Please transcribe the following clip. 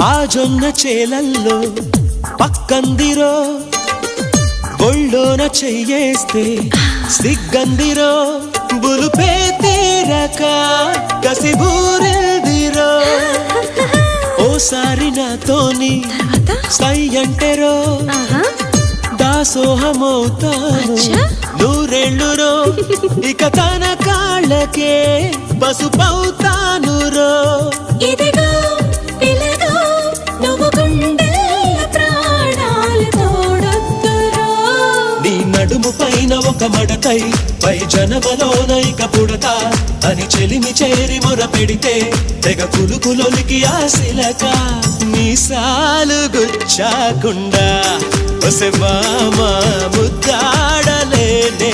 ఆ జొన్న చేలల్లో పక్కందిరో ఒళ్ళోన చెయ్యేస్తే సిగ్గందిరో బులుపే తీరక కసిబూరెల్దిరో ఓసారి నాతోని సై అంటెరో దాసోహమవుతాను నూరేళ్ళురో ఇక తన కాళ్ళకే పసుపవుతాను రో ఇదిగో పిలగో నువ్వు గుండెల ప్రాణాలు తోడొద్దురో నీ నడుము పైన ఒక మడకై పై జనమలోన ఇక పుడతా అని చెలిమి చేరి మొర పెడితే తెగ కులుకులొలికి ఆశిలక మీసాలు గుచ్చాకుండా ఒసె మామ ముద్దాడలేనే